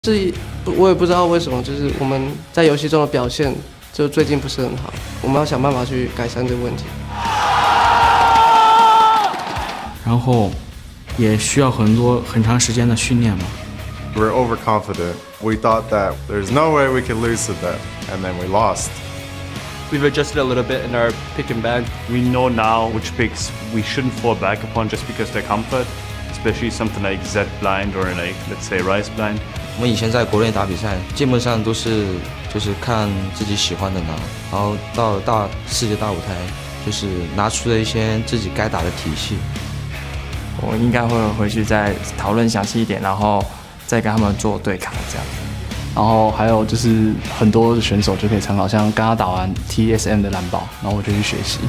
我也不知道为什么，就是我们在游戏中的表现就最近不是很好，我们要想办法去改善这个问题。然后也需要很长时间的训练嘛。We're overconfident. We thought that there's no way we could lose to them, and then we lost. We've adjusted a little bit in our pick and bag. We know now which picks we shouldn't fall back upon just because they're comfort, especially something like Z blind or like, let's say, Rise blind. 我们以前在国内打比赛，基本上都是就是看自己喜欢的拿，然后到了世界大舞台，就是拿出了一些自己该打的体系。我应该会回去再讨论详细一点，然后再跟他们做对抗这样。然后还有就是很多的选手就可以参考，像刚刚打完 TSM 的蓝宝，然后我就去学习。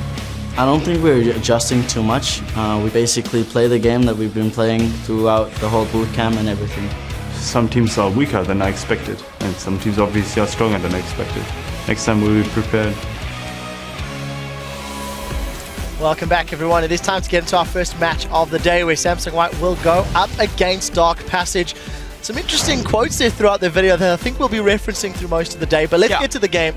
I don't think we're adjusting too much. We basically play the game that we've been playing throughout the whole boot camp and everything. Some teams are weaker than I expected, and some teams obviously are stronger than I expected. Next time we'll be prepared. Welcome back, everyone. It is time to get into our first match of the day, where Samsung White will go up against Dark Passage. Some interesting quotes there throughout the video that I think we'll be referencing through most of the day. But let's get to the game.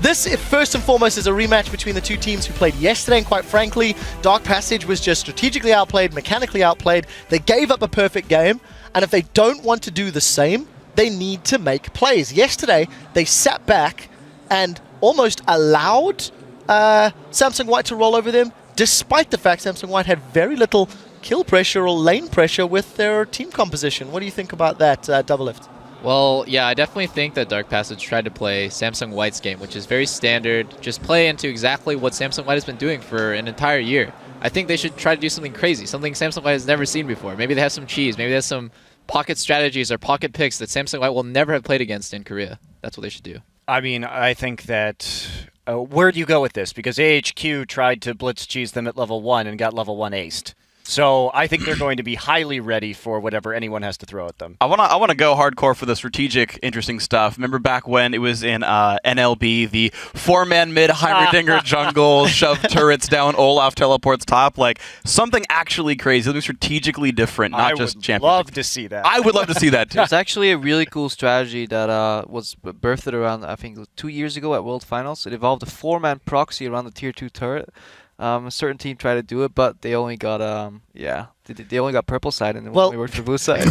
This, first and foremost, is a rematch between the two teams who played yesterday, and quite frankly, Dark Passage was just strategically outplayed, mechanically outplayed. They gave up a perfect game, and if they don't want to do the same, they need to make plays. Yesterday, they sat back and almost allowed Samsung White to roll over them, despite the fact Samsung White had very little kill pressure or lane pressure with their team composition. What do you think about that, Double Lift? Well, yeah, I definitely think that Dark Passage tried to play Samsung White's game, which is very standard. Just play into exactly what Samsung White has been doing for an entire year. I think they should try to do something crazy, something Samsung White has never seen before. Maybe they have some cheese, maybe they have some pocket strategies or pocket picks that Samsung White will never have played against in Korea. That's what they should do. I mean, I think that... where do you go with this? Because AHQ tried to blitz cheese them at level 1 and got level 1 aced. So I think they're going to be highly ready for whatever anyone has to throw at them. I wanna go hardcore for the strategic, interesting stuff. Remember back when it was in NLB, the 4-man mid Heimerdinger jungle, shove turrets down, Olaf teleports top, like something actually crazy, something strategically different, not just champion. I would love to see that. I would love to see that too. It's actually a really cool strategy that was birthed around, I think, 2 years ago at World Finals. It involved a 4-man proxy around the tier 2 turret. A certain team tried to do it, but they only got they only got purple side, and then we worked for blue side.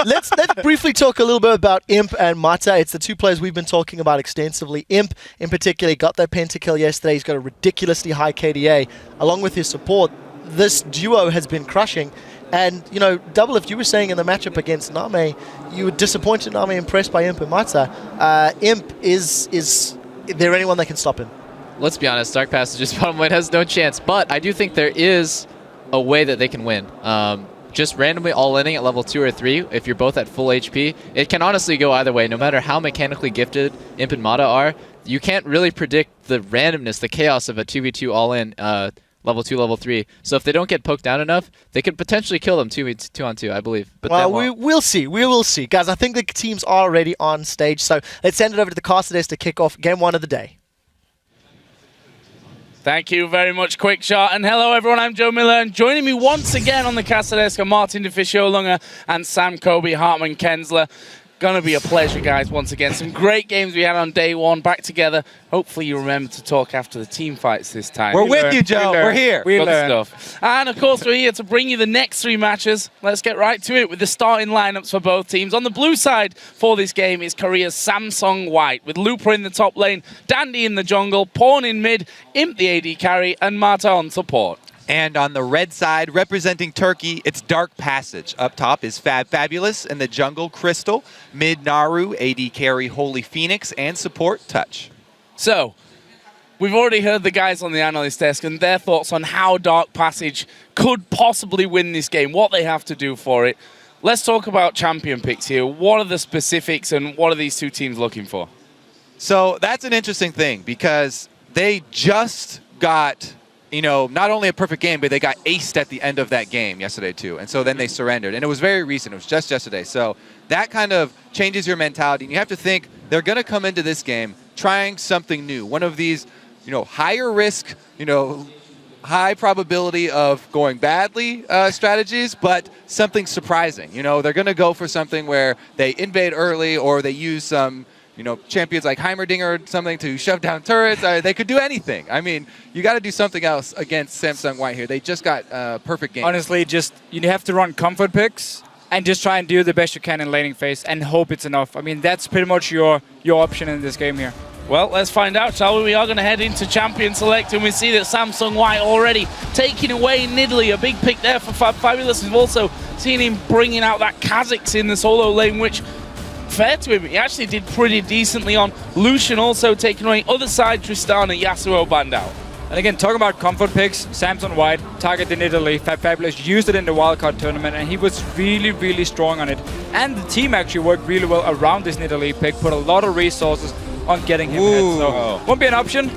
let's briefly talk a little bit about Imp and Mata. It's the two players we've been talking about extensively. Imp, in particular, got that pentakill yesterday. He's got a ridiculously high KDA. Along with his support, this duo has been crushing. And, you know, Double, if you were saying in the matchup against Name, you were disappointed Name, impressed by Imp and Mata. Imp, is there anyone that can stop him? Let's be honest, Dark Passage's bottom lane has no chance, but I do think there is a way that they can win. Just randomly all-inning at level 2 or 3, if you're both at full HP, it can honestly go either way. No matter how mechanically gifted Imp and Mata are, you can't really predict the randomness, the chaos of a 2v2 all-in level 2, level 3. So if they don't get poked down enough, they could potentially kill them 2-on-2, I believe. But well, we'll see. We will see. Guys, I think the teams are already on stage, so let's send it over to the casters to kick off game 1 of the day. Thank you very much, Quick Shot. And hello, everyone. I'm Joe Miller. And joining me once again on the Casa desk are Martin DeFisciolunga and Sam Kobe Hartman-Kensler. Gonna be a pleasure, guys, once again. Some great games we had on day 1 back together. Hopefully you remember to talk after the team fights this time. We're with you, Joe. We're here. We learn stuff. And, of course, we're here to bring you the next 3 matches. Let's get right to it with the starting lineups for both teams. On the blue side for this game is Korea's Samsung White, with Looper in the top lane, Dandy in the jungle, Pawn in mid, Imp the AD carry, and Mata on support. And on the red side, representing Turkey, it's Dark Passage. Up top is Fabulous in the jungle, Crystal. Mid, Naru, AD carry, Holy Phoenix, and support, Touch. So, we've already heard the guys on the analyst desk and their thoughts on how Dark Passage could possibly win this game, what they have to do for it. Let's talk about champion picks here. What are the specifics and what are these two teams looking for? So that's an interesting thing because they just got... you know, not only a perfect game, but they got aced at the end of that game yesterday too. And so then they surrendered. And it was very recent. It was just yesterday. So that kind of changes your mentality. And you have to think they're going to come into this game trying something new. One of these, you know, higher risk, you know, high probability of going badly strategies, but something surprising. You know, they're going to go for something where they invade early or they use some, you know, champions like Heimerdinger or something to shove down turrets. They could do anything. I mean, you got to do something else against Samsung White here. They just got perfect game. Honestly, just you have to run comfort picks and just try and do the best you can in laning phase and hope it's enough. I mean, that's pretty much your option in this game here. Well, let's find out, shall we? We are going to head into Champion Select, and we see that Samsung White already taking away Nidalee. A big pick there for Fabulous. We've also seen him bringing out that Kha'Zix in the solo lane, which, fair to him, he actually did pretty decently on. Lucian also taking away other side Tristana, Yasuo banned out. And again, talking about comfort picks, Samsung White targeted Nidalee. Fabulous used it in the wildcard tournament, and he was really, really strong on it. And the team actually worked really well around this Nidalee pick, put a lot of resources on getting him hit, so won't be an option.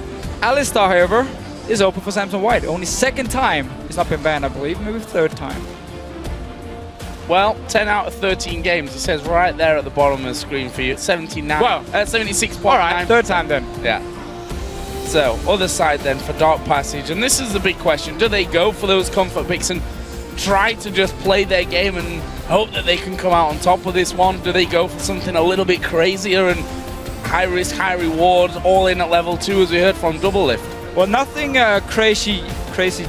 Alistar, however, is open for Samsung White. Only second time he's not been banned, I believe, maybe third time. Well, 10 out of 13 games, it says right there at the bottom of the screen for you. 79. Well, 76.9. All right, third time then. Yeah. So, other side then for Dark Passage, and this is the big question. Do they go for those comfort picks and try to just play their game and hope that they can come out on top of this one? Do they go for something a little bit crazier and high risk, high reward, all in at level 2 as we heard from Double Lift? Well, nothing crazy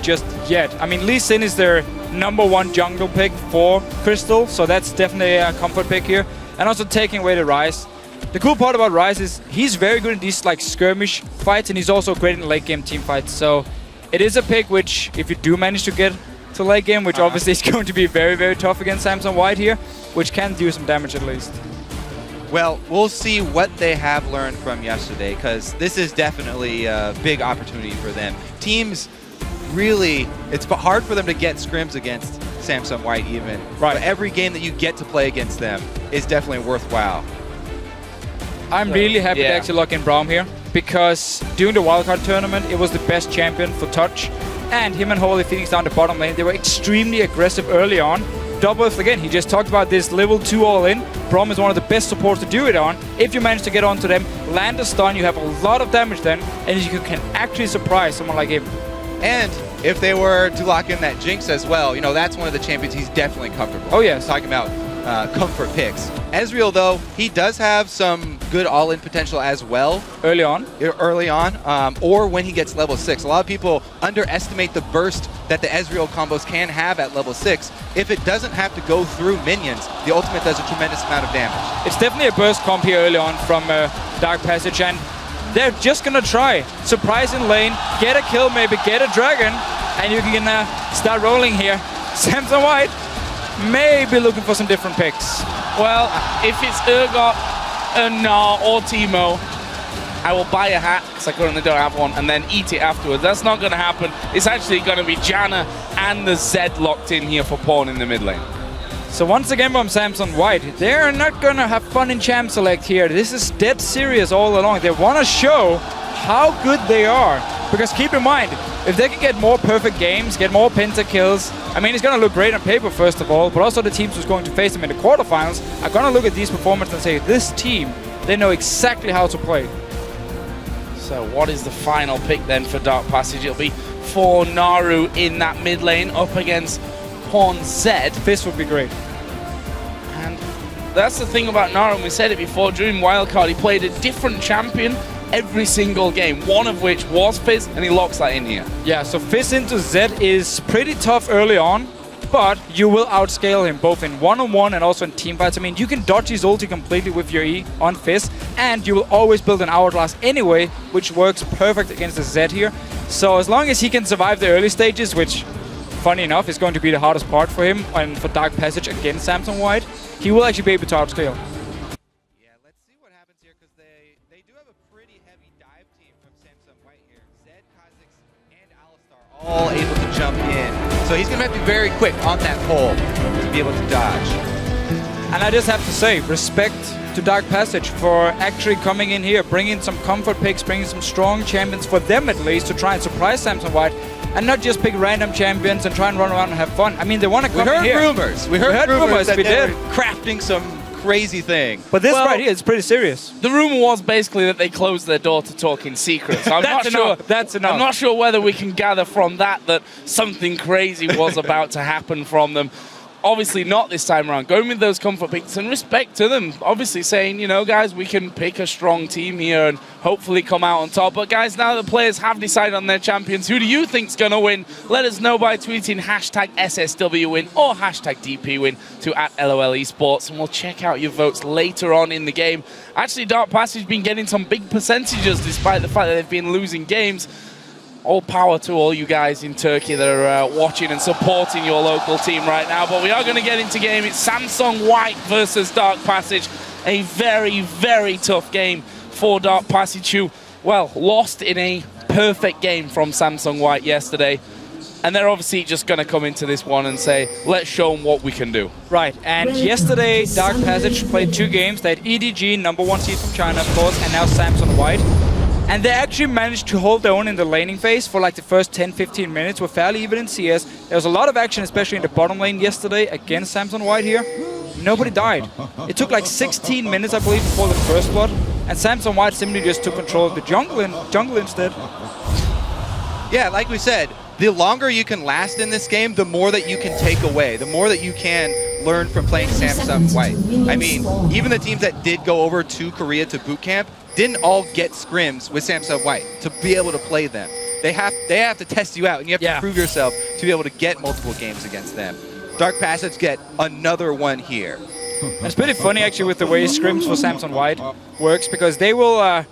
just yet. I mean, Lee Sin is their #1 jungle pick for Crystal, so that's definitely a comfort pick here. And also taking away the Ryze. The cool part about Ryze is he's very good in these like skirmish fights, and he's also great in late game team fights. So it is a pick which, if you do manage to get to late game, which obviously is going to be very, very tough against Samsung White here, which can do some damage at least. Well, we'll see what they have learned from yesterday, because this is definitely a big opportunity for them. Teams really, it's hard for them to get scrims against Samsung White even. Right. But every game that you get to play against them is definitely worthwhile. I'm really happy to actually lock in Braum here, because during the wildcard tournament, it was the best champion for touch. And him and Holy Phoenix down the bottom lane, they were extremely aggressive early on. Double Lift again, he just talked about this level 2 all-in. Braum is one of the best supports to do it on. If you manage to get onto them, land a stun, you have a lot of damage then, and you can actually surprise someone like him. And if they were to lock in that Jinx as well, you know, that's one of the champions he's definitely comfortable. Oh, yes. Talking about comfort picks. Ezreal, though, he does have some good all-in potential as well. Early on? Early on, or when he gets level 6. A lot of people underestimate the burst that the Ezreal combos can have at level 6. If it doesn't have to go through minions, the ultimate does a tremendous amount of damage. It's definitely a burst comp here early on from Dark Passage, and they're just gonna try. Surprise in lane, get a kill, maybe get a dragon, and you can start rolling here. Samsung White may be looking for some different picks. Well, if it's Urgot, Gnar, or Teemo, I will buy a hat, because I currently don't have one, and then eat it afterwards. That's not going to happen. It's actually going to be Janna and the Zed locked in here for pawn in the mid lane. So once again from Samsung White, they're not going to have fun in Champ Select here. This is dead serious all along. They want to show how good they are. Because keep in mind, if they can get more perfect games, get more pentakills, I mean, it's going to look great on paper, first of all, but also the teams who's going to face them in the quarterfinals are going to look at these performances and say, this team, they know exactly how to play. So what is the final pick then for Dark Passage? It'll be for Naru in that mid lane up against Pawn Zed. This would be great. And that's the thing about Naru, and we said it before, during Wildcard, he played a different champion every single game, one of which was Fizz, and he locks that in here. Yeah, so Fizz into Zed is pretty tough early on, but you will outscale him both in one-on-one and also in team fights. I mean, you can dodge his ulti completely with your E on Fizz, and you will always build an hourglass anyway, which works perfect against the Zed here. So as long as he can survive the early stages, which, funny enough, is going to be the hardest part for him and for Dark Passage against Samsung White, he will actually be able to outscale. All able to jump in. So he's going to have to be very quick on that pole to be able to dodge. And I just have to say, respect to Dark Passage for actually coming in here, bringing some comfort picks, bringing some strong champions for them at least to try and surprise Samsung White, and not just pick random champions and try and run around and have fun. I mean, they want to come in here. We heard rumors. We heard rumors that we they did. were crafting some crazy thing. But this right here is pretty serious. The rumor was basically that they closed their door to talk in secret. So I'm not sure. That's enough. I'm not sure whether we can gather from that something crazy was about to happen from them. Obviously not this time around. Going with those comfort picks and respect to them. Obviously saying, you know, guys, we can pick a strong team here and hopefully come out on top. But guys, now the players have decided on their champions. Who do you think's going to win? Let us know by tweeting hashtag SSW win or hashtag DP win to @LOL Esports, and we'll check out your votes later on in the game. Actually, Dark Passage been getting some big percentages despite the fact that they've been losing games. All power to all you guys in Turkey that are watching and supporting your local team right now. But we are going to get into game. It's Samsung White versus Dark Passage. A very, very tough game for Dark Passage, who, well, lost in a perfect game from Samsung White yesterday. And they're obviously just going to come into this one and say, let's show them what we can do. Right, and yesterday Dark Passage played 2 games. They had EDG, #1 seed from China, of course, and now Samsung White. And they actually managed to hold their own in the laning phase for like the first 10-15 minutes. We're fairly even in CS. There was a lot of action, especially in the bottom lane yesterday against Samsung White here. Nobody died. It took like 16 minutes, I believe, before the first blood. And Samsung White simply just took control of the jungle instead. Yeah, like we said, the longer you can last in this game, the more that you can take away, the more that you can learn from playing Samsung White. I mean, even the teams that did go over to Korea to boot camp didn't all get scrims with Samsung White to be able to play them. They have to test you out, and you have to prove yourself to be able to get multiple games against them. Dark Passage get another one here. And it's pretty funny actually with the way scrims for Samsung White works, because they will, at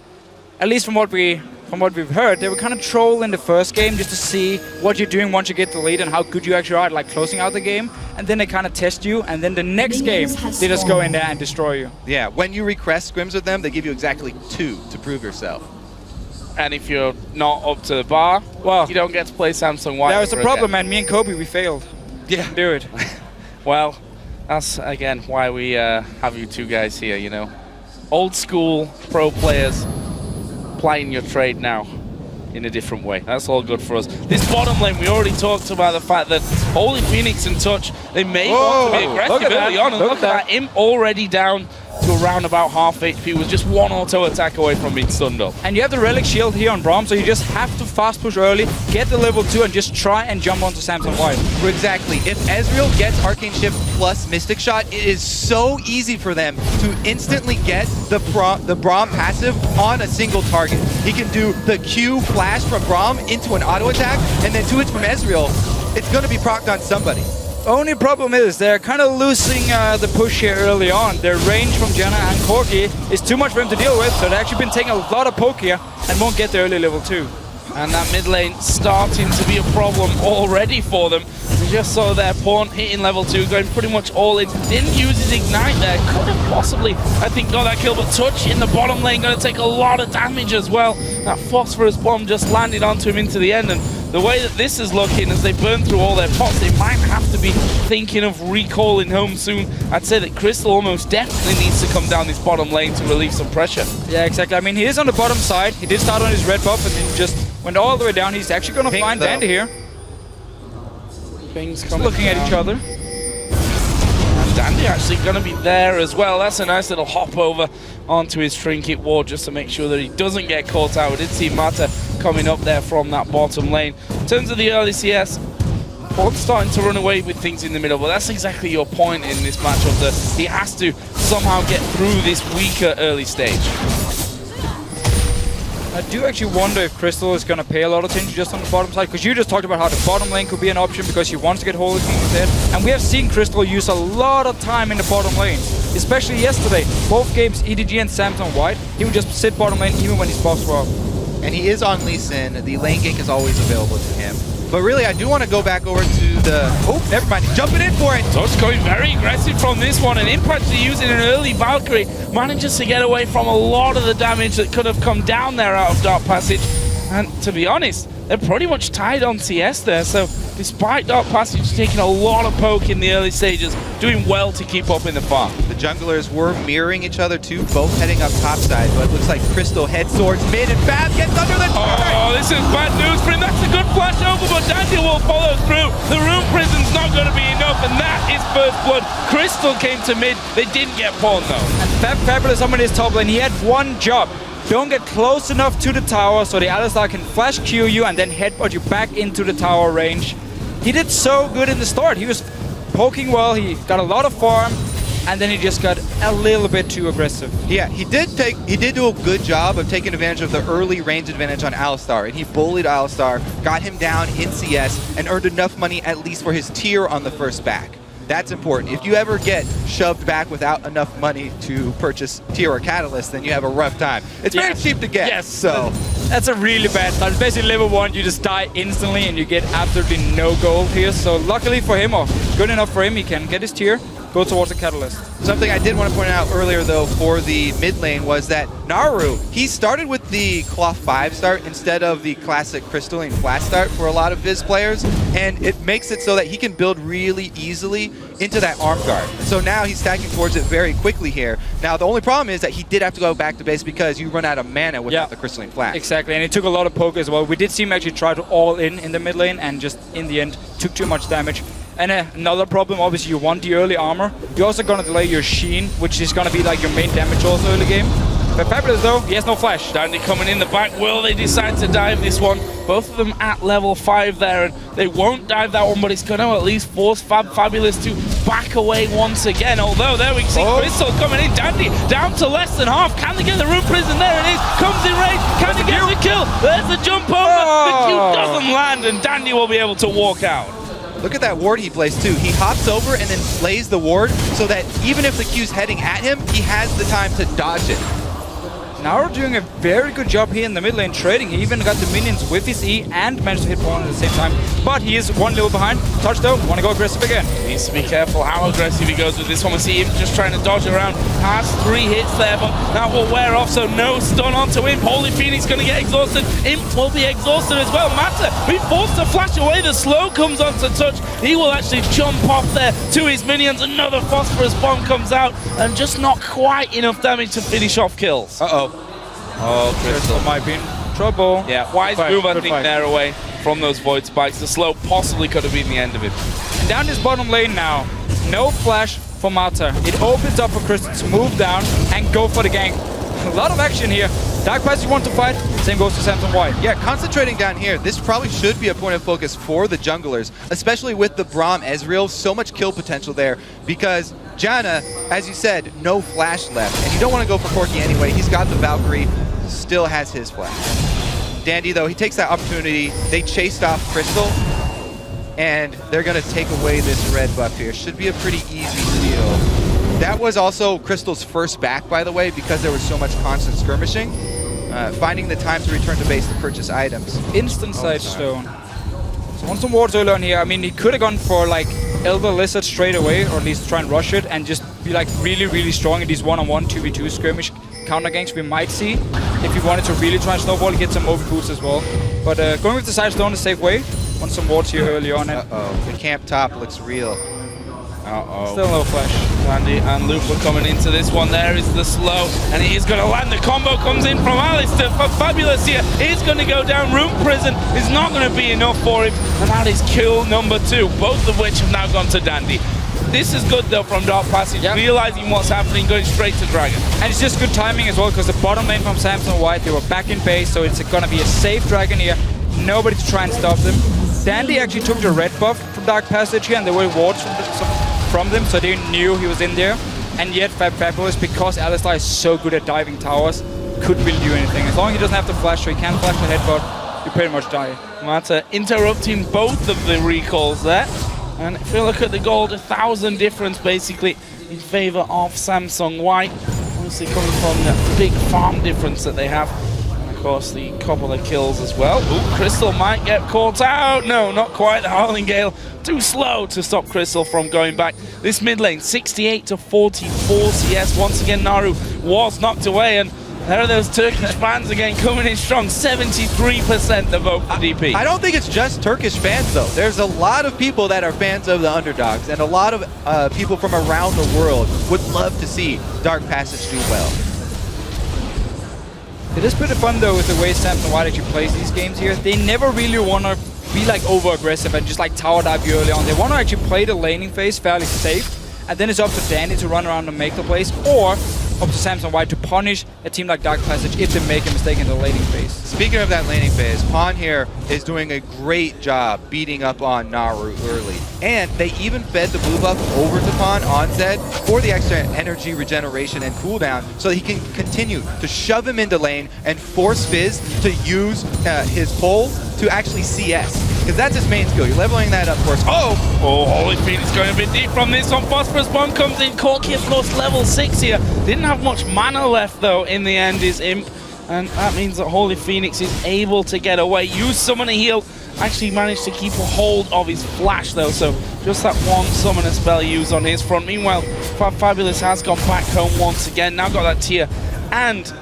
least from what we've heard, they will kind of troll in the first game just to see what you're doing once you get the lead and how good you actually are at like closing out the game. And then they kind of test you, and then the next game they just go in there and destroy you. Yeah, when you request scrims with them, they give you exactly 2 to prove yourself. And if you're not up to the bar, well, you don't get to play Samsung White. That was the problem, man. Me and Kobe, we failed. Yeah. Do it. Well, that's, again, why we have you two guys here, you know. Old school pro players playing your trade now in a different way. That's all good for us. This bottom lane, we already talked about the fact that Holy Phoenix and Touch, they may want to be aggressive early on. And look at that, him already down to around about half HP, was just 1 auto attack away from being stunned up. And you have the Relic Shield here on Braum, so you just have to fast push early, get the level 2, and just try and jump onto Samsung White. Exactly. If Ezreal gets Arcane Shift plus Mystic Shot, it is so easy for them to instantly get the Braum passive on a single target. He can do the Q flash from Braum into an auto attack, and then 2 hits from Ezreal. It's going to be procced on somebody. Only problem is they're kind of losing the push here early on. Their range from Janna and Corki is too much for him to deal with, so they've actually been taking a lot of poke here and won't get the early level 2. And that mid lane starting to be a problem already for them. We just saw their pawn hitting level 2, going pretty much all in. Didn't use his ignite there. Could have possibly, I think, got that kill, but Touch in the bottom lane going to take a lot of damage as well. That phosphorus bomb just landed onto him into the end, and the way that this is looking, as they burn through all their pots, they might have to be thinking of recalling home soon. I'd say that Crystal almost definitely needs to come down this bottom lane to relieve some pressure. Yeah, exactly. I mean, he is on the bottom side. He did start on his red buff and then just went all the way down. He's actually going to find Dandy here. Things looking at each other. And Dandy actually going to be there as well. That's a nice little hop over onto his trinket ward just to make sure that he doesn't get caught out. We did see Mata coming up there from that bottom lane. In terms of the early CS, Ford's starting to run away with things in the middle, but that's exactly your point in this matchup, that he has to somehow get through this weaker early stage. I do actually wonder if Crystal is going to pay a lot of attention just on the bottom side, because you just talked about how the bottom lane could be an option because he wants to get Holy Phoenix dead. And we have seen Crystal use a lot of time in the bottom lane, especially yesterday. Both games, EDG and Samsung White, he would just sit bottom lane even when his buffs were up. And he is on Lee Sin. The lane gank is always available to him. But really, I do want to go back over to the... Oh, never mind. He's jumping in for it. Touch going very aggressive from this one, and Impact using an early Valkyrie manages to get away from a lot of the damage that could have come down there out of Dark Passage. And to be honest, they're pretty much tied on CS there. So despite Dark Passage taking a lot of poke in the early stages, doing well to keep up in the farm. The junglers were mirroring each other too, both heading up topside, but it looks like Crystal head swords mid and Fab gets under the turret! Oh, this is bad news for him. That's a good flash over, but Dandy will follow through. The Rune Prison's not going to be enough, and that is first blood. Crystal came to mid. They didn't get pawned though. And Fabulous on his top lane, he had one job. Don't get close enough to the tower so the Alistar can flash Q you and then headbutt you back into the tower range. He did so good in the start. He was poking well, he got a lot of farm, and then he just got a little bit too aggressive. Yeah, he did do a good job of taking advantage of the early range advantage on Alistar, and he bullied Alistar, got him down in CS, and earned enough money at least for his tier on the first back. That's important. If you ever get shoved back without enough money to purchase tier or catalyst, then you have a rough time. It's very cheap to get. Yes, so that's a really bad start. It's basically level 1, you just die instantly and you get absolutely no gold here. So luckily for him, or good enough for him, he can get his tier, go towards the catalyst. Something I did want to point out earlier though for the mid lane was that Naru, he started with the Cloth 5 start instead of the classic Crystalline flat start for a lot of Viz players, and it makes it so that he can build really easily into that arm guard. So now he's stacking towards it very quickly here. Now the only problem is that he did have to go back to base because you run out of mana without the Crystalline flash. Exactly, and it took a lot of poke as well. We did see him actually try to all in the mid lane and just in the end took too much damage. And another problem, obviously you want the early armor. You're also gonna delay your Sheen, which is gonna be like your main damage also early game. But Fabulous though, he has no flash. Dandy coming in the back. Will they decide to dive this one? Both of them at level 5 there, and they won't dive that one, but it's gonna at least force Fabulous to back away once again. Although there we see Crystal coming in. Dandy down to less than half. Can they get the Rune Prison? There it is. Comes in range. Can they get the kill? There's the jump over. The Q doesn't land, and Dandy will be able to walk out. Look at that ward he plays too. He hops over and then plays the ward so that even if the Q's heading at him, he has the time to dodge it. Naru doing a very good job here in the mid lane trading. He even got the minions with his E and managed to hit one at the same time. But he is one level behind. Touch though, want to go aggressive again. Needs to be careful how aggressive he goes with this one. We see him just trying to dodge around. Has 3 hits there, but that will wear off, so no stun onto Imp. Holy Phoenix going to get exhausted. Imp will be exhausted as well. Mata, we forced to flash away. The slow comes onto touch. He will actually jump off there to his minions. Another phosphorus bomb comes out, and just not quite enough damage to finish off kills. Oh, Crystal might be in trouble. Yeah, wise move, I think, there away from those Void Spikes. The slow possibly could have been the end of it. And down this bottom lane now, no flash for Mata. It opens up for Crystal to move down and go for the gank. A lot of action here. Dark Passage want to fight, same goes to Samson White. Yeah, concentrating down here, this probably should be a point of focus for the junglers, especially with the Braum Ezreal, so much kill potential there, because Janna, as you said, no flash left, and you don't want to go for Corki anyway. He's got the Valkyrie, still has his flash. Dandy, though, he takes that opportunity. They chased off Crystal, and they're going to take away this red buff here. Should be a pretty easy steal. That was also Crystal's first back, by the way, because there was so much constant skirmishing. Finding the time to return to base to purchase items. Instant side stone. So want some wards early on here. I mean, he could have gone for like Elder Lizard straight away, or at least try and rush it and just be like really, really strong in these one-on-one 2v2 skirmish counter ganks we might see. If he wanted to really try and snowball, get some over boost as well. But going with the side stone is a safe way. Want some wards here early on. Uh-oh, the camp top looks real. Still no flash. Dandy and Luke were coming into this one. There is the slow, and he is going to land. The combo comes in from Alistair. Fabulous here. He's going to go down. Rune Prison is not going to be enough for him, and that is kill number 2, both of which have now gone to Dandy. This is good though from Dark Passage, realizing what's happening, going straight to Dragon. And it's just good timing as well, because the bottom lane from Samson White, they were back in base, so it's going to be a safe Dragon here. Nobody to try and stop them. Dandy actually took the red buff from Dark Passage here, and there were wards from them, so they knew he was in there. And yet Fabulous, because Alistar is so good at diving towers, couldn't really do anything. As long as he doesn't have to flash, so he can flash the headbutt, you pretty much die. Mata interrupting both of the recalls there. And if you look at the gold, 1,000 difference basically in favor of Samsung White. Obviously coming from the big farm difference that they have. And of course the couple of kills as well. Ooh, Crystal might get caught out. No, not quite. The Howling Gale too slow to stop Crystal from going back. This mid lane, 68 to 44 CS. Once again, Naru was knocked away, and There are those Turkish fans again coming in strong. 73% the vote for DP. I don't think it's just Turkish fans, though. There's a lot of people that are fans of the underdogs, and a lot of people from around the world would love to see Dark Passage do well. It is pretty fun though with the way Samson White actually plays these games here. They never really want to be like over aggressive and just like tower dive you early on. They want to actually play the laning phase fairly safe, and then it's up to Dandy to run around and make the plays, or up to Samson White to punish a team like Dark Passage if they make a mistake in the laning phase. Speaking of that laning phase, Pawn here is doing a great job beating up on Naru early. And they even fed the blue buff over to Pawn on Zed for the extra energy regeneration and cooldown so that he can continue to shove him into lane and force Fizz to use his pull to actually CS. Because that's his main skill. You're leveling that up, of course. Oh, Holy Phoenix going a bit deep from this one. Phosphorus Bomb comes in. Corki lost level 6 here. Didn't have much mana left, though, in the end, is Imp. And that means that Holy Phoenix is able to get away. Use Summoner Heal. Actually managed to keep a hold of his flash, though. So just that one Summoner spell used on his front. Meanwhile, Fabulous has gone back home once again. Now got that tier. And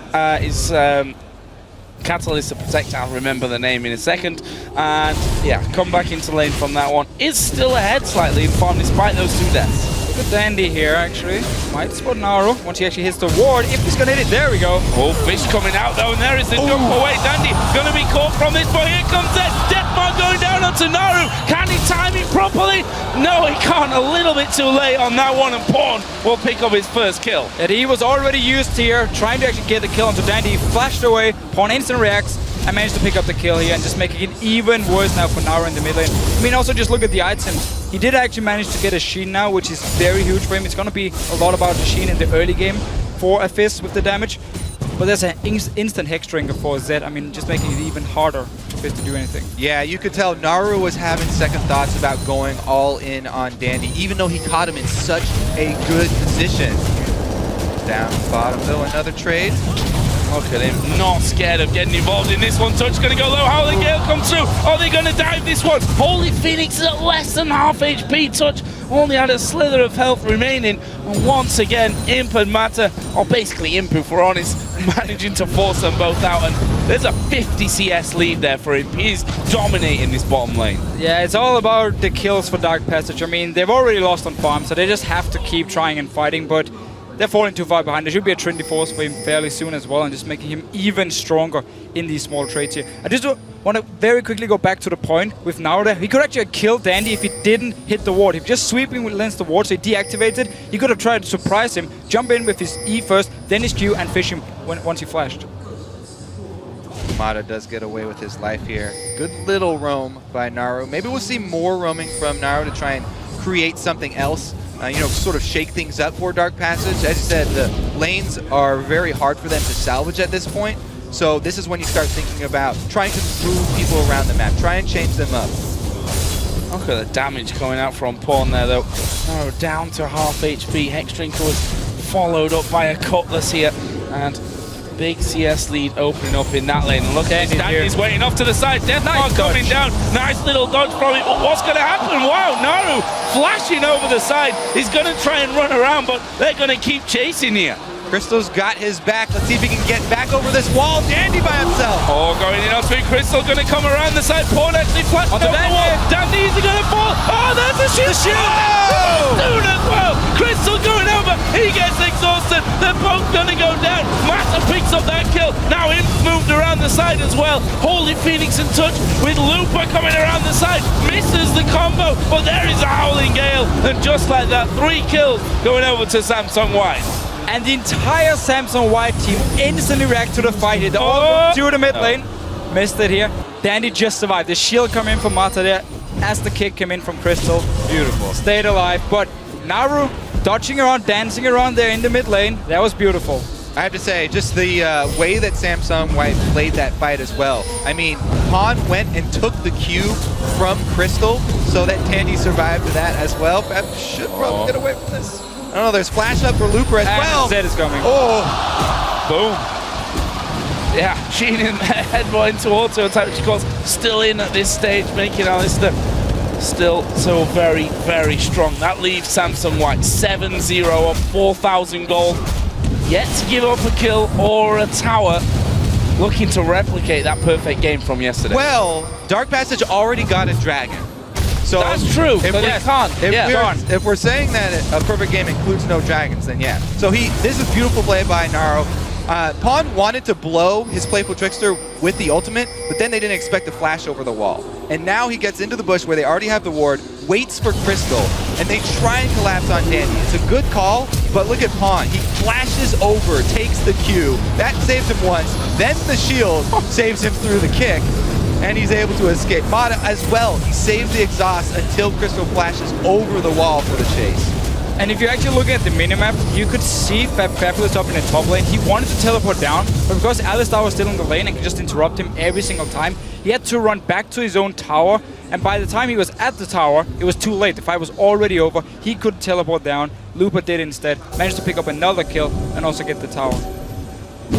is... Catalyst to protect, I'll remember the name in a second. And yeah, come back into lane from that one. Is still ahead slightly in farm despite those 2 deaths. Good Dandy here, actually. Might spot Naru once he actually hits the ward. If he's gonna hit it, there we go. Oh, Fish coming out though, and there is the jump away. Dandy gonna be caught from this, but here comes Zed. Deathmark going down onto Naru. Can he time it properly? No, he can't. A little bit too late on that one, and Pawn will pick up his first kill. And he was already used here, trying to actually get the kill onto Dandy. He flashed away. Pawn instant reacts and managed to pick up the kill here and just making it even worse now for Naru in the mid lane. I mean, also just look at the items. He did actually manage to get a Sheen now, which is very huge for him. It's going to be a lot about the Sheen in the early game for a Fizz with the damage. But there's an instant Hexdrinker for Zed. I mean, just making it even harder for Fizz to do anything. Yeah, you could tell Naru was having second thoughts about going all in on Dandy, even though he caught him in such a good position. Down bottom though, another trade. Look at him, not scared of getting involved in this one. Touch gonna go low. Howling Gale comes through. Are they gonna dive this one? Holy Phoenix is at less than half HP. Touch only had a slither of health remaining. And once again, Imp and Mata, or basically Imp if we're honest, managing to force them both out. And there's a 50 CS lead there for him. He's dominating this bottom lane. Yeah, it's all about the kills for Dark Passage. I mean, they've already lost on farm, so they just have to keep trying and fighting. But they're falling too far behind. There should be a Trinity Force for him fairly soon as well, and just making him even stronger in these small trades here. I just want to very quickly go back to the point with Naru there. He could actually have killed Dandy if he didn't hit the ward. If just sweeping against the ward, so he deactivated, he could have tried to surprise him, jump in with his E first, then his Q, and fish him once he flashed. Mata does get away with his life here. Good little roam by Naru. Maybe we'll see more roaming from Naru to try and create something else. You know, sort of shake things up for Dark Passage. As you said, the lanes are very hard for them to salvage at this point. So this is when you start thinking about trying to move people around the map, try and change them up. Look at the damage coming out from Pawn there, though. Oh, down to half HP. Hexdrinker was followed up by a Cutlass here, and big CS lead opening up in that lane. And look at Dandy's waiting off to the side. Deathmark coming down. Nice little dodge from it. But what's going to happen? Wow, Naru flashing over the side. He's going to try and run around, but they're going to keep chasing here. Crystal's got his back. Let's see if he can get back over this wall. Dandy by himself. Oh, going in on speed. Crystal going to come around the side. Pawn actually flashed over the wall. Dandy is going to fall. Oh, there's a shield. Soon as well. Crystal going over. He gets exhausted. They're both going to go down. Mata picks up that kill. Now Imp moved around the side as well. Holy Phoenix in touch with Looper coming around the side. Misses the combo, but there is a Howling Gale. And just like that, 3 kills going over to Samsung White. And the entire Samsung White team instantly react to the fight here. They all go to the mid lane. Missed it here. Dandy just survived. The shield come in from Mata there as the kick came in from Crystal. Beautiful. Stayed alive. But Naru dodging around, dancing around there in the mid lane. That was beautiful. I have to say, just the way that Samsung White played that fight as well. I mean, Pawn went and took the Q from Crystal so that Dandy survived that as well. Fab should probably get away from this. I don't know, there's flash up for Looper as well. Zed is coming. Oh! Boom. Yeah, Sheen in there, headbutt into auto attack, which of course still in at this stage, making Alistair still so very, very strong. That leaves Samsung White 7-0 on 4,000 gold. yet to give up a kill or a tower, looking to replicate that perfect game from yesterday. Well, Dark Passage already got a dragon. So that's true. If we're saying that a perfect game includes no dragons, then yeah. So this is beautiful play by Naro. Pawn wanted to blow his Playful Trickster with the ultimate, but then they didn't expect to flash over the wall. And now he gets into the bush where they already have the ward, waits for Crystal, and they try and collapse on Dandy. It's a good call, but look at Pawn. He flashes over, takes the Q. That saves him once. Then the shield saves him through the kick, and he's able to escape. Mata as well. He saves the exhaust until Crystal flashes over the wall for the chase. And if you're actually looking at the minimap, you could see Fabulous up in the top lane. He wanted to teleport down, but because Alistar was still in the lane and could just interrupt him every single time, he had to run back to his own tower. And by the time he was at the tower, it was too late. The fight was already over. He couldn't teleport down. Looper did instead. Managed to pick up another kill and also get the tower.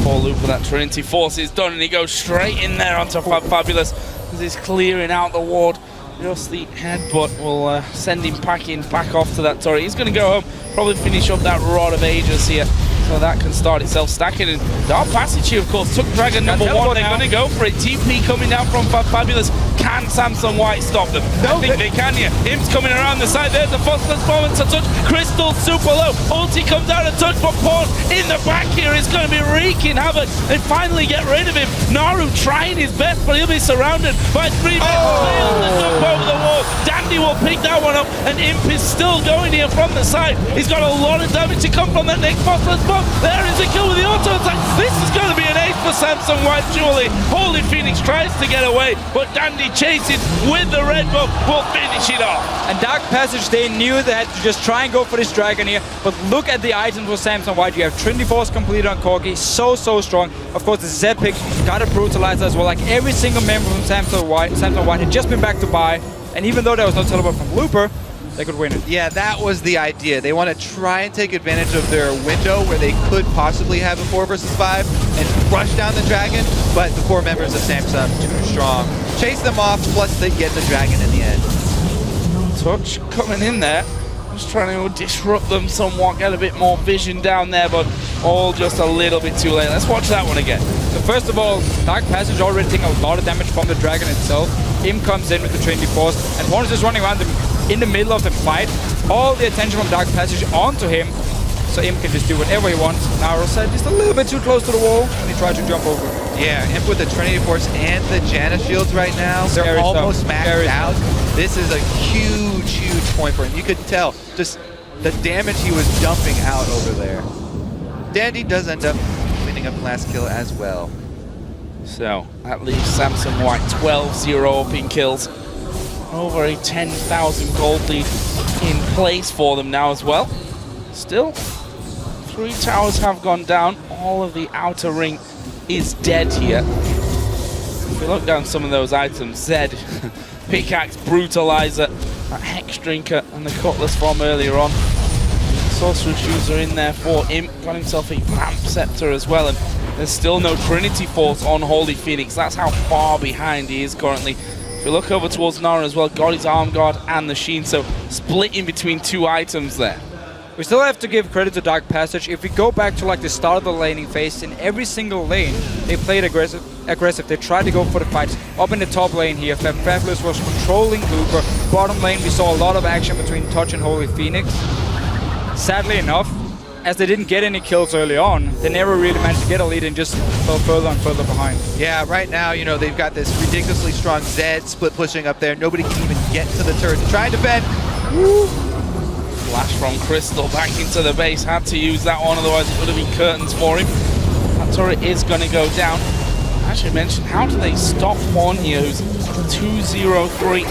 Poor Looper, that Trinity Force is done, and he goes straight in there onto Fabulous as he's clearing out the ward. Just the headbutt will send him packing back off to that turret. He's going to go home, probably finish up that Rod of Ages here. So that can start itself stacking. And Dark Passage here, of course, took Dragon number 1. They're going to go for it. TP coming down from Fabulous. Can Samsung White stop them? I think they can here. Imps coming around the side. There's a Phosphorus bomb to touch. Crystal super low. Ulti comes out and touch, but Pawn in the back here is going to be wreaking havoc. They finally get rid of him. Naru trying his best, but he'll be surrounded by 3 men. Fails to jump over the wall. Dandy will pick that one up, and Imp is still going here from the side. He's got a lot of damage to come from that next Phosphorus bomb. There is a kill with the auto attack. This is going to be an ace for Samsung White, surely. Holy Phoenix tries to get away, but Dandy chases with the red buff, will finish it off. And Dark Passage, they knew they had to just try and go for this dragon here, but look at the items for Samsung White. You have Trinity Force completed on Corki, so strong. Of course, the Z pick got a Brutalizer as well. Like every single member from Samsung White had just been back to buy, and even though there was no teleport from Looper, they could win it. Yeah, that was the idea. They want to try and take advantage of their window where they could possibly have a 4 versus 5 and rush down the dragon, but the 4 members of Samsung too strong. Chase them off, plus they get the dragon in the end. Touch coming in there. Just trying to disrupt them somewhat, get a bit more vision down there, but all just a little bit too late. Let's watch that one again. So first of all, Dark Passage already taking a lot of damage from the dragon itself. Im comes in with the Trinity Force, and Pawn is just running around in the middle of the fight. All the attention from Dark Passage onto him, so Im can just do whatever he wants. Now Rosette just a little bit too close to the wall when he tried to jump over. Yeah, Imp with the Trinity Force and the Janna shields right now, they're almost maxed out. This is a huge point for him. You could tell just the damage he was dumping out over there. Dandy does end up cleaning up the last kill as well. So that leaves Samsung White 12-0 up in kills. Over a 10,000 gold lead in place for them now as well. Still, 3 towers have gone down. All of the outer ring is dead here. If we look down some of those items, Zed, Pickaxe, Brutalizer, that Hex Drinker, and the Cutlass from earlier on. Sorcerer's Shoes are in there for Imp. Got himself a Vamp Scepter as well, and there's still no Trinity Force on Holy Phoenix. That's how far behind he is currently. If you look over towards Nara as well, got his Arm Guard and the Sheen, so split in between 2 items there. We still have to give credit to Dark Passage. If we go back to like the start of the laning phase, in every single lane, they played aggressive. They tried to go for the fights. Up in the top lane here, Fabulous was controlling Looper. Bottom lane, we saw a lot of action between Touch and Holy Phoenix. Sadly enough, as they didn't get any kills early on, they never really managed to get a lead and just fell further and further behind. Yeah, right now, you know, they've got this ridiculously strong Zed split pushing up there. Nobody can even get to the turret to try and defend. Woo! Flash from Crystal back into the base. Had to use that one, otherwise it would have been curtains for him. That turret is going to go down. I should mention, how do they stop one here who's 2-0-3,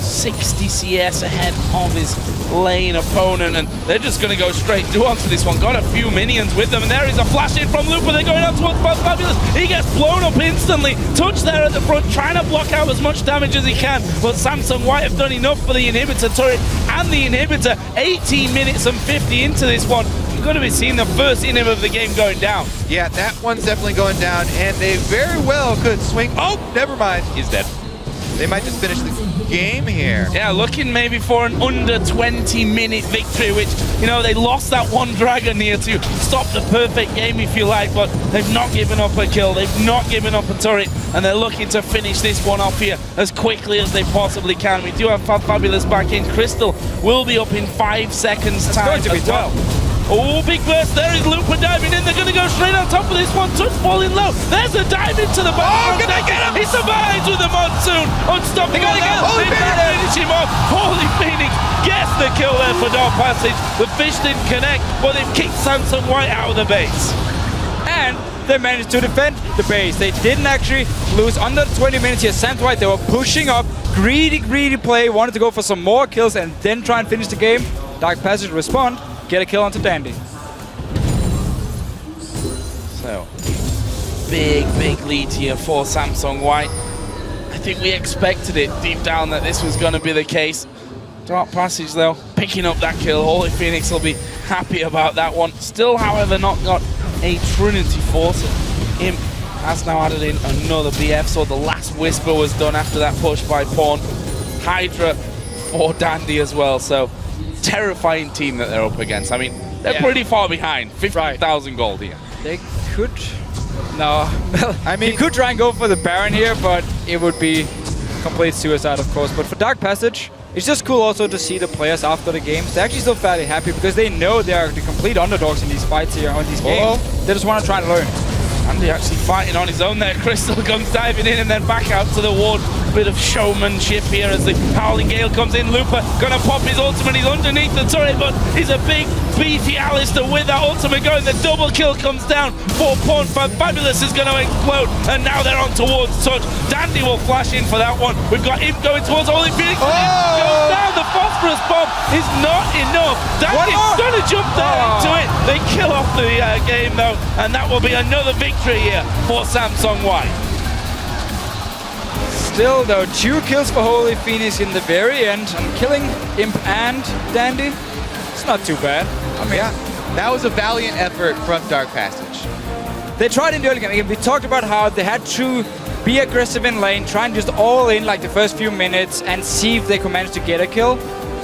60 CS ahead of his lane opponent, and they're just going to go straight through onto this one. Got a few minions with them, and there is a flash in from Looper. They're going out towards Fabulous. He gets blown up instantly. Touch there at the front, trying to block out as much damage as he can, but Samsung White have done enough for the inhibitor turret and the inhibitor. 18 minutes and 50 into this one. We're going to be seeing the first inhib of the game going down. Yeah, that one's definitely going down, and they very well could swing. Oh, never mind. He's dead. They might just finish the game here. Yeah, looking maybe for an under 20-minute victory, which, you know, they lost that one Dragon here to stop the perfect game, if you like, but they've not given up a kill, they've not given up a turret, and they're looking to finish this one off here as quickly as they possibly can. We do have Fabulous back in. Crystal will be up in 5 seconds time as well. Oh, big burst. There is Looper diving in. They're going to go straight on top of this one. Touch falling low. There's a dive into the back. Oh, can they get him? He survives with the monsoon. Unstoppable. They gotta get him. Holy Phoenix. Finish him off. Holy Phoenix gets the kill there for Dark Passage. The fish didn't connect, but they've kicked Samsung White out of the base. And they managed to defend the base. They didn't actually lose under 20 minutes here. Samsung White, they were pushing up. Greedy play. Wanted to go for some more kills and then try and finish the game. Dark Passage respond. Get a kill onto Dandy. So, big lead here for Samsung White. I think we expected it deep down that this was going to be the case. Dark Passage, though, picking up that kill. Holy Phoenix will be happy about that one. Still, however, not got a Trinity Force. Imp has now added in another BF, so the last Whisper was done after that push by Pawn. Hydra for Dandy as well, so terrifying team that they're up against. I mean, they're pretty far behind. 50,000 gold here. They could... No. I mean, you could try and go for the Baron here, but it would be complete suicide, of course. But for Dark Passage, it's just cool also to see the players after the games. They're actually still fairly happy because they know they are the complete underdogs in these fights here, on these games. They just want to try and learn. Andy actually fighting on his own there. Crystal comes diving in and then back out to the ward. Bit of showmanship here as the Howling Gale comes in. Looper gonna pop his ultimate. He's underneath the turret, but he's a big, beefy Alistair with that ultimate going. The double kill comes down for Pawn. Fabulous is gonna explode, and now they're on towards Touch. Dandy will flash in for that one. We've got him going towards Holy Phoenix. Goes down. The phosphorus bomb is not enough. Dandy's gonna jump there into it. They kill off the game though, and that will be another victory here for Samsung White. Still, though, 2 kills for Holy Phoenix in the very end. And killing Imp and Dandy, it's not too bad. I mean, that was a valiant effort from Dark Passage. They tried in the early game. We talked about how they had to be aggressive in lane, try and just all in like the first few minutes and see if they could manage to get a kill.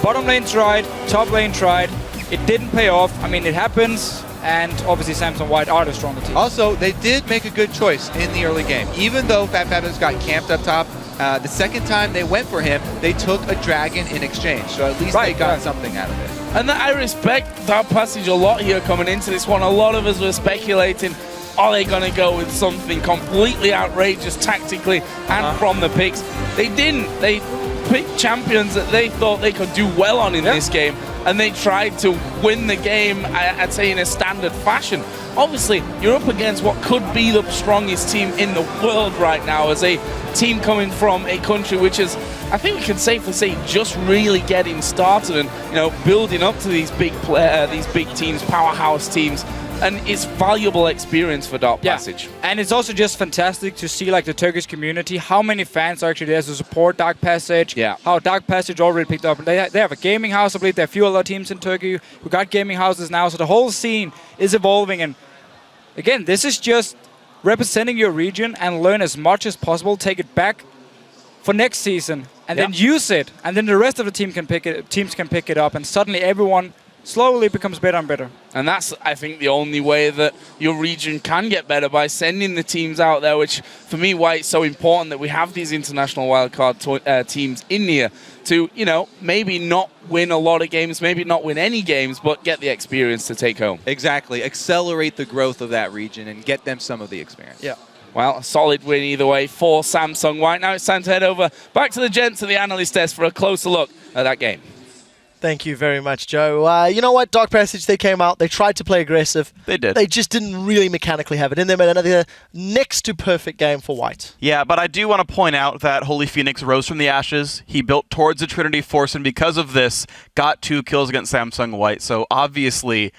Bottom lane tried, top lane tried. It didn't pay off. I mean, it happens. And obviously Samsung White are the stronger team. Also, they did make a good choice in the early game. Even though Fabulous got camped up top, the second time they went for him, they took a dragon in exchange. So at least they got something out of it. And I respect Dark Passage a lot here coming into this one. A lot of us were speculating, are they going to go with something completely outrageous tactically and from the picks? They didn't. They picked champions that they thought they could do well on in this game, and they tried to win the game, I'd say, in a standard fashion. Obviously, you're up against what could be the strongest team in the world right now, as a team coming from a country which is, I think we can safely say, just really getting started and, you know, building up to these big teams, powerhouse teams. And it's valuable experience for Dark Passage. And it's also just fantastic to see like the Turkish community, how many fans are actually there to support Dark Passage. How Dark Passage already picked up. They have a gaming house, I believe. There are a few other teams in Turkey who got gaming houses now. So the whole scene is evolving. And again, this is just representing your region and learn as much as possible. Take it back for next season and then use it. And then the rest of the teams can pick it up. And suddenly everyone slowly becomes better and better. And that's, I think, the only way that your region can get better, by sending the teams out there, which, for me, why it's so important that we have these international wildcard teams in here to, you know, maybe not win a lot of games, maybe not win any games, but get the experience to take home. Exactly. Accelerate the growth of that region and get them some of the experience. Yeah. Well, a solid win either way for Samsung White. Now it's time to head over back to the gents of the analyst desk for a closer look at that game. Thank you very much, Joe. You know what? Dark Passage, they came out. They tried to play aggressive. They did. They just didn't really mechanically have it in them. And another next to perfect game for White. Yeah, but I do want to point out that Holy Phoenix rose from the ashes. He built towards the Trinity Force, and because of this, got 2 kills against Samsung White. So obviously,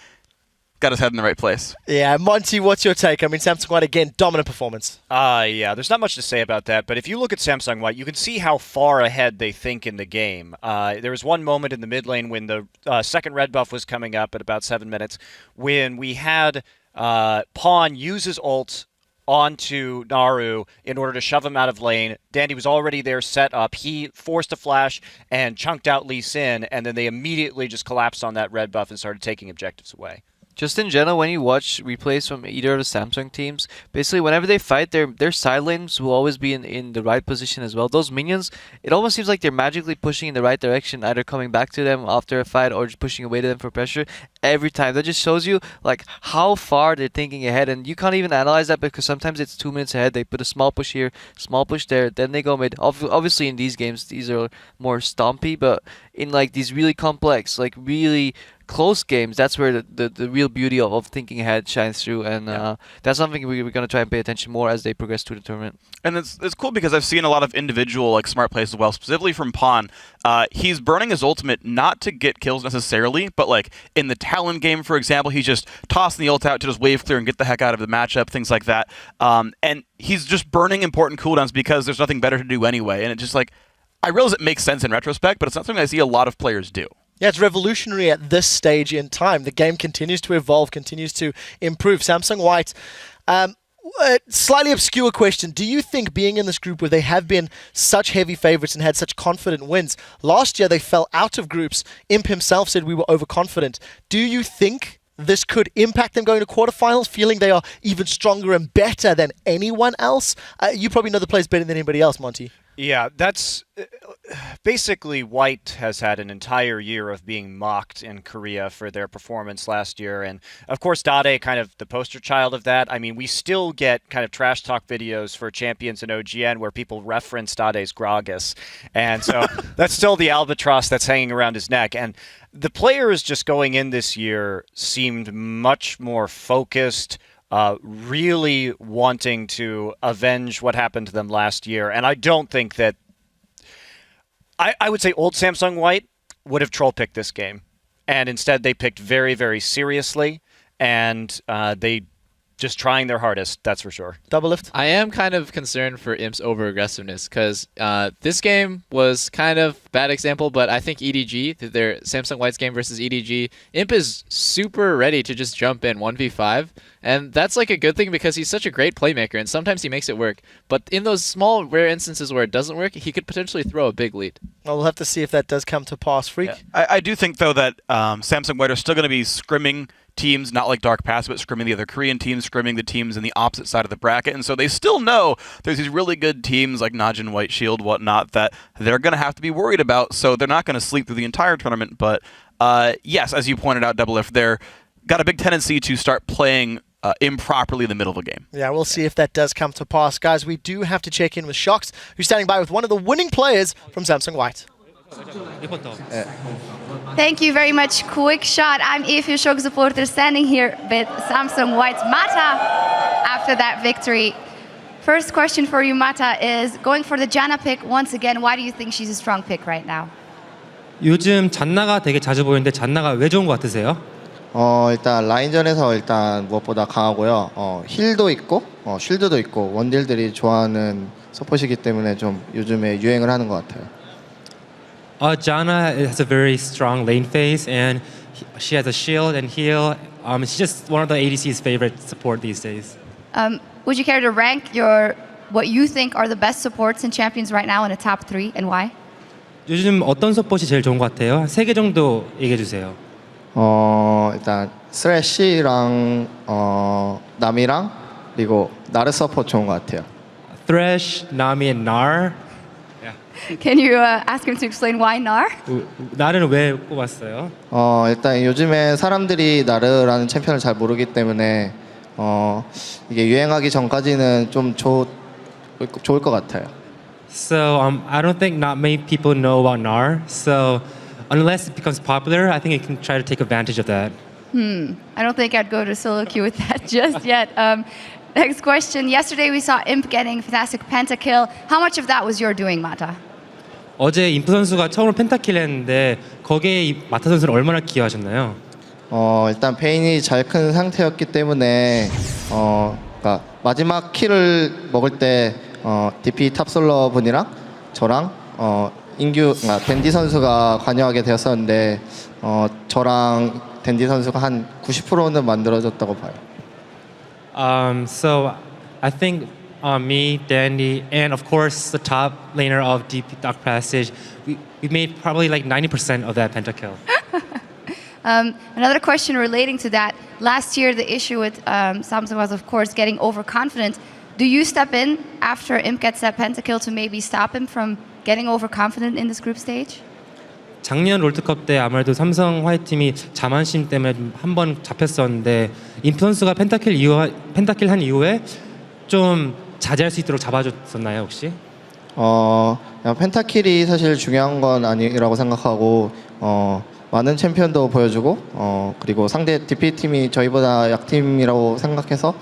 got his head in the right place. Yeah, Monty, what's your take? I mean, Samsung White, again, dominant performance. Yeah, there's not much to say about that, but if you look at Samsung White, you can see how far ahead they think in the game. There was one moment in the mid lane when the second red buff was coming up at about 7 minutes, when we had Pawn use his ult onto Naru in order to shove him out of lane. Dandy was already there set up. He forced a flash and chunked out Lee Sin, and then they immediately just collapsed on that red buff and started taking objectives away. Just in general, when you watch replays from either of the Samsung teams, basically whenever they fight, their side lanes will always be in the right position as well. Those minions, it almost seems like they're magically pushing in the right direction, either coming back to them after a fight or just pushing away to them for pressure every time. That just shows you like how far they're thinking ahead, and you can't even analyze that because sometimes it's 2 minutes ahead. They put a small push here, small push there, then they go mid. Obviously in these games, these are more stompy, but in like these really complex, like really close games, that's where the real beauty of thinking ahead shines through, and that's something we're going to try and pay attention more as they progress through the tournament. And it's cool because I've seen a lot of individual like smart plays as well, specifically from Pawn. He's burning his ultimate not to get kills necessarily, but like in the Talon game, for example, he's just tossing the ult out to just wave clear and get the heck out of the matchup, things like that. And he's just burning important cooldowns because there's nothing better to do anyway. And it just like, I realize it makes sense in retrospect, but it's not something I see a lot of players do. Yeah, it's revolutionary at this stage in time. The game continues to evolve, continues to improve. Samsung White, slightly obscure question. Do you think being in this group where they have been such heavy favorites and had such confident wins, last year they fell out of groups, Imp himself said we were overconfident. Do you think this could impact them going to quarterfinals, feeling they are even stronger and better than anyone else? You probably know the players better than anybody else, Monty. Yeah, that's basically White has had an entire year of being mocked in Korea for their performance last year. And of course, Dade kind of the poster child of that. I mean, we still get kind of trash talk videos for champions in OGN where people reference Dade's Gragas. And so that's still the albatross that's hanging around his neck. And the players just going in this year seemed much more focused, really wanting to avenge what happened to them last year. And I don't think that... I would say old Samsung White would have troll picked this game. And instead they picked very, very seriously. And they just trying their hardest, that's for sure. Double lift? I am kind of concerned for Imp's over-aggressiveness because this game was kind of bad example, but I think EDG, their Samsung White's game versus EDG, Imp is super ready to just jump in 1v5, and that's like a good thing because he's such a great playmaker, and sometimes he makes it work. But in those small, rare instances where it doesn't work, he could potentially throw a big lead. Well, we'll have to see if that does come to pass. Freak? Yeah. I do think, though, that Samsung White are still going to be scrimming teams, not like Dark Pass, but scrimming the other Korean teams, scrimming the teams in the opposite side of the bracket. And so they still know there's these really good teams like Najin, White Shield, whatnot, that they're going to have to be worried about. So they're not going to sleep through the entire tournament. But yes, as you pointed out, Double If, they're got a big tendency to start playing improperly in the middle of a game. Yeah, we'll see if that does come to pass. Guys, we do have to check in with Shox, who's standing by with one of the winning players from Samsung White. Thank you very much. Quick shot. I'm EFU Shock supporter standing here with Samsung White's Mata after that victory. First question for you, Mata, is going for the Janna pick once again. Why do you think she's a strong pick right now? 요즘 잔나가 되게 자주 보이는데 잔나가 왜 좋은 것 같으세요? 일단 라인전에서 일단 무엇보다 강하고요. 힐도 있고 쉴드도 있고 원딜들이 좋아하는 서폿이기 때문에 좀 요즘에 유행을 하는 것 같아요. Janna has a very strong lane phase, and she has a shield and heal. She's just one of the ADC's favorite support these days. Would you care to rank what you think are the best supports and champions right now in a top 3 and why? 요즘 어떤 서폿이 제일 좋은 것 같아요? 3개 정도 얘기해 주세요. 일단 스래시랑 나미랑 그리고 나르 서폿 좋은 것 같아요. Thresh, Nami, and Nar. Can you ask him to explain why Nar? 나르는 왜 꼽았어요? 일단 요즘에 사람들이 나르라는 챔피언을 잘 모르기 때문에 이게 유행하기 전까지는 좀 좋을 것 같아요. So I don't think not many people know about Nar. So unless it becomes popular, I think it can try to take advantage of that. I don't think I'd go to solo queue with that just yet. Next question. Yesterday we saw Imp getting fantastic pentakill. How much of that was your doing, Mata? 어제 임프 선수가 처음으로 펜타킬 했는데 거기에 마타 선수는 얼마나 기여하셨나요? 일단 베인이 잘 큰 상태였기 때문에 그러니까 마지막 킬을 먹을 때 DP 탑솔러 분이랑 저랑 댄디 선수가 관여하게 되었었는데 저랑 댄디 선수가 한 90%는 만들어졌다고 봐요. So I think me, Dandy, and of course the top laner of Deep Dark Passage, we made probably like 90% of that pentakill. Another question relating to that. Last year, the issue with Samsung was, of course, getting overconfident. Do you step in after Imp gets that pentakill to maybe stop him from getting overconfident in this group stage? 작년 롤드컵 때 아무래도 삼성 화이트팀이 자만심 때문에 한 번 잡혔었는데 임프 선수가 펜타킬 한 이후에 좀 자제할 수 있도록 잡아줬었나요 혹시? 그냥 펜타킬이 사실 중요한 건 아니라고 생각하고 많은 챔피언도 보여주고 그리고 상대 DP팀이 저희보다 약팀이라고 생각해서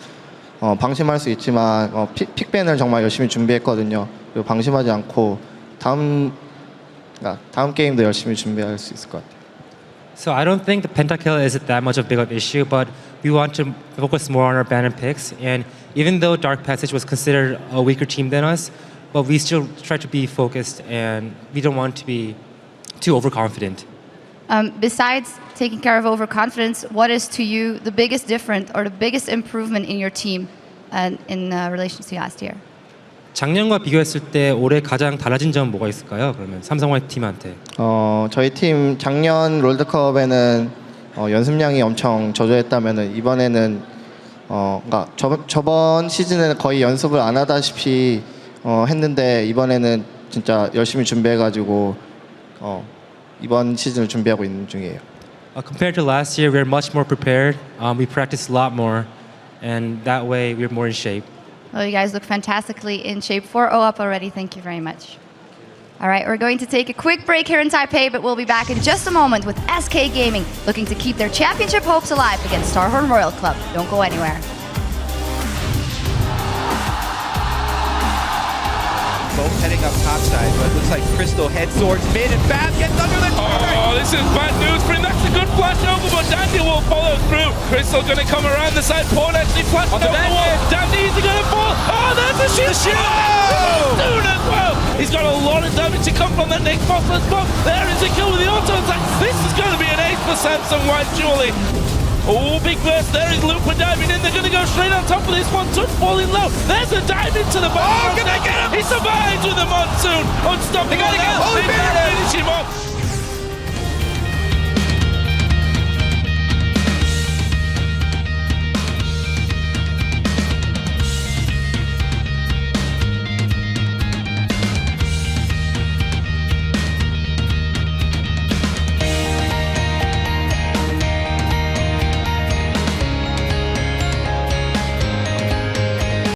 방심할 수 있지만 픽밴을 정말 열심히 준비했거든요. 그리고 방심하지 않고 다음 게임도 열심히 준비할 수 있을 것 같아요. So I don't think the pentakill is that much of a big of issue, but we want to focus more on our banner picks. And even though Dark Passage was considered a weaker team than us, but we still try to be focused and we don't want to be too overconfident. Besides taking care of overconfidence, what is to you the biggest difference or the biggest improvement in your team in relation to last year? 작년과 비교했을 때 올해 가장 달라진 점은 뭐가 있을까요? 그러면 삼성 화이트 팀한테. 저희 팀 작년 롤드컵에는 연습량이 엄청 저조했다면은 이번에는 그러니까 저번 시즌에는 거의 연습을 안 하다시피 했는데 이번에는 진짜 열심히 준비해가지고 이번 시즌을 준비하고 있는 중이에요. Compared to last year, we're much more prepared. We practice a lot more, and that way we're more in shape. Well, you guys look fantastically in shape. 4-0 up already. Thank you very much. All right, we're going to take a quick break here in Taipei, but we'll be back in just a moment with SK Gaming, looking to keep their championship hopes alive against Starhorn Royal Club. Don't go anywhere. Both heading up topside, but it looks like Crystal heads towards mid and Fab gets under the turret. Oh, this is bad news for him. That's a good flash over, but Dandy will follow through. Crystal going to come around the side. Pawn actually flashed over the wall. Dandy, is he going to fall? Oh, there's the shield. Soon as well. He's got a lot of damage to come from that next boss. Let's go. There is a kill with the auto attack. This is going to be an ace for Samsung White, surely. Oh, big burst. There is Looper diving in. They're going to go straight on top of this one. Touch falling low. There's a dive into the bottom. Oh, can they get him? He survives with the monsoon. Unstoppable. They gotta get him. They finish him off.